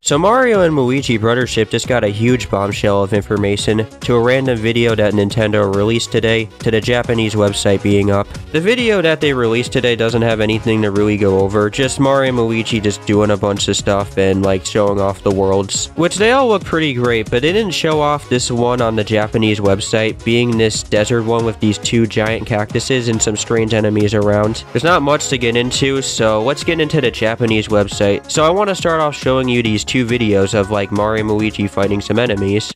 So Mario and Luigi Brothership just got a huge bombshell of information to a random video that Nintendo released today to the Japanese website being up. The video that they released today doesn't have anything to really go over, just Mario and Luigi just doing a bunch of stuff and like showing off the worlds, which they all look pretty great, but they didn't show off this one on the Japanese website, being this desert one with these two giant cactuses and some strange enemies around. There's not much to get into, so let's get into the Japanese website. So I want to start off showing you these two videos of like Mario and Luigi fighting some enemies.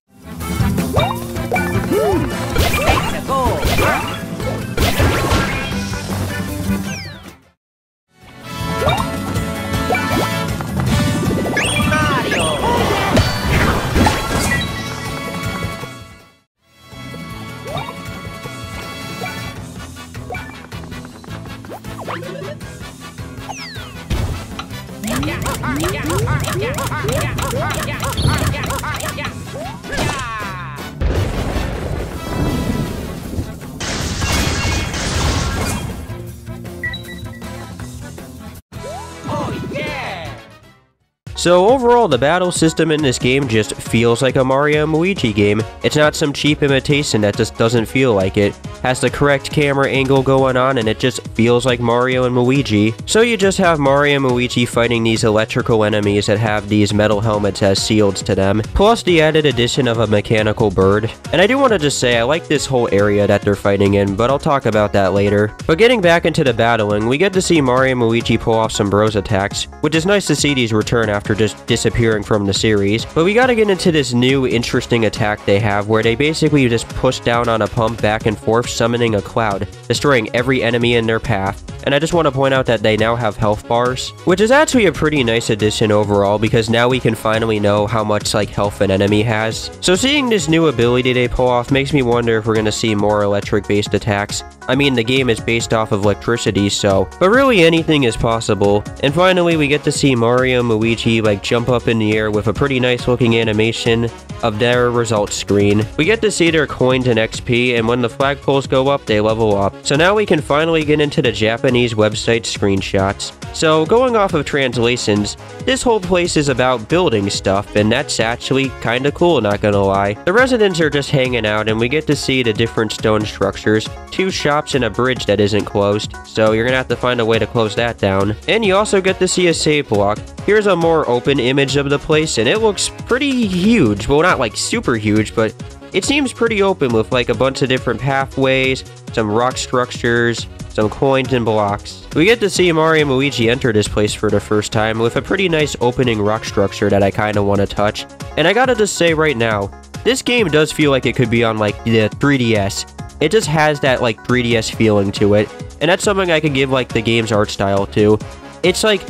So overall, the battle system in this game just feels like a Mario and Luigi game. It's not some cheap imitation that just doesn't feel like it. Has the correct camera angle going on and it just feels like Mario and Luigi. So you just have Mario and Luigi fighting these electrical enemies that have these metal helmets as shields to them, plus the added addition of a mechanical bird. And I do want to just say I like this whole area that they're fighting in, but I'll talk about that later. But getting back into the battling, we get to see Mario and Luigi pull off some bros attacks, which is nice to see these return after just disappearing from the series. But we gotta get into this new interesting attack they have where they basically just push down on a pump back and forth, summoning a cloud, destroying every enemy in their path. And I just want to point out that they now have health bars, which is actually a pretty nice addition overall because now we can finally know how much like health an enemy has. So seeing this new ability they pull off makes me wonder if we're gonna see more electric based attacks. I mean, the game is based off of electricity, so, but really anything is possible. And finally, we get to see Mario and Luigi like jump up in the air with a pretty nice looking animation of their results screen. We get to see their coins and XP, and when the flagpoles go up, they level up. So now we can finally get into the Japanese website screenshots. So going off of translations, this whole place is about building stuff, and that's actually kinda cool, not gonna lie. The residents are just hanging out, and we get to see the different stone structures, two shops and a bridge that isn't closed, so you're gonna have to find a way to close that down. And you also get to see a save block. Here's a more open image of the place, and it looks pretty huge. Well, not like super huge, but it seems pretty open with like a bunch of different pathways, some rock structures, some coins and blocks. We get to see Mario and Luigi enter this place for the first time with a pretty nice opening rock structure that I kinda wanna touch. And I gotta just say right now, this game does feel like it could be on like the 3DS. It just has that like 3DS feeling to it. And that's something I could give like the game's art style to. It's like,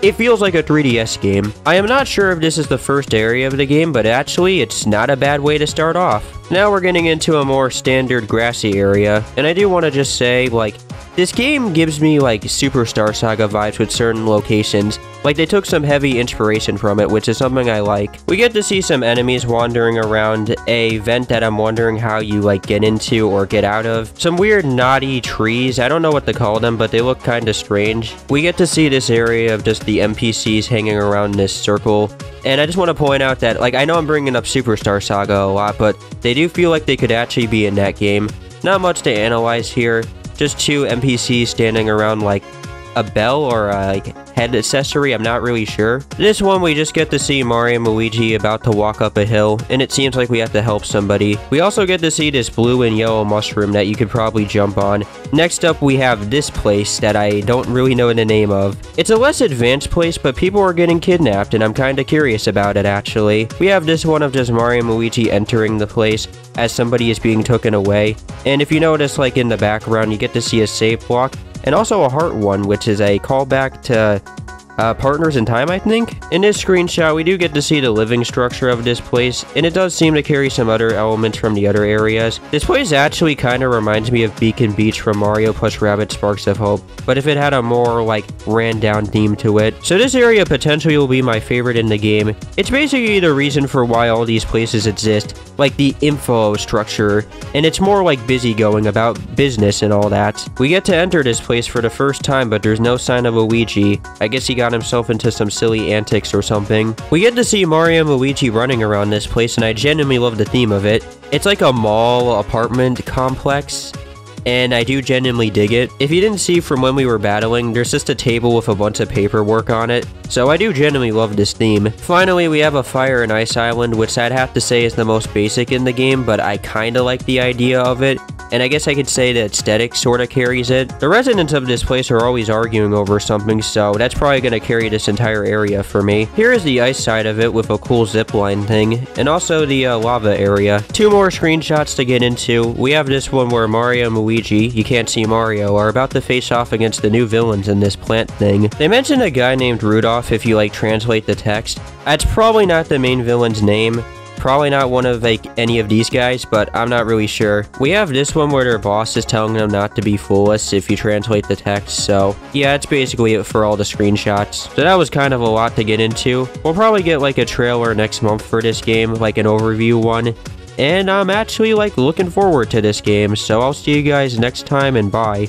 it feels like a 3DS game. I am not sure if this is the first area of the game, but actually, it's not a bad way to start off. Now we're getting into a more standard grassy area, and I do want to just say, like, this game gives me, like, Superstar Saga vibes with certain locations. Like, they took some heavy inspiration from it, which is something I like. We get to see some enemies wandering around a vent that I'm wondering how you, like, get into or get out of. Some weird knotty trees. I don't know what to call them, but they look kind of strange. We get to see this area of just the NPCs hanging around this circle. And I just want to point out that, like, I know I'm bringing up Superstar Saga a lot, but they do feel like they could actually be in that game. Not much to analyze here. Just two NPCs standing around like a bell or a like head accessory, I'm not really sure. This one we just get to see Mario and Luigi about to walk up a hill, and it seems like we have to help somebody. We also get to see this blue and yellow mushroom that you could probably jump on. Next up we have this place that I don't really know the name of. It's a less advanced place, but people are getting kidnapped and I'm kinda curious about it actually. We have this one of just Mario and Luigi entering the place as somebody is being taken away. And if you notice, like in the background, you get to see a save block and also a heart one, which is a callback to Partners in Time, I think. In this screenshot, we do get to see the living structure of this place, and it does seem to carry some other elements from the other areas. This place actually kind of reminds me of Beacon Beach from Mario + Rabbids Sparks of Hope, but if it had a more, like, ran-down theme to it. So this area potentially will be my favorite in the game. It's basically the reason for why all these places exist. like the info structure, and it's more like busy going about business and all that. We get to enter this place for the first time, but there's no sign of Luigi. I guess he got himself into some silly antics or something. We get to see Mario and Luigi running around this place, and I genuinely love the theme of it. It's like a mall apartment complex, and I do genuinely dig it. If you didn't see from when we were battling, there's just a table with a bunch of paperwork on it, so I do genuinely love this theme. Finally, we have a fire and ice island, which I'd have to say is the most basic in the game, but I kinda like the idea of it, and I guess I could say the aesthetic sorta carries it. The residents of this place are always arguing over something, so that's probably gonna carry this entire area for me. Here is the ice side of it with a cool zipline thing, and also the lava area. Two more screenshots to get into. We have this one where Mario and Luigi, you can't see Mario, are about to face off against the new villains in this plant thing. They mentioned a guy named Rudolph if you like translate the text. That's probably not the main villain's name. Probably not one of like any of these guys, but I'm not really sure. We have this one where their boss is telling them not to be foolish if you translate the text, so yeah, that's basically it for all the screenshots. So that was kind of a lot to get into. We'll probably get like a trailer next month for this game, like an overview one. And I'm actually like looking forward to this game, so I'll see you guys next time and bye.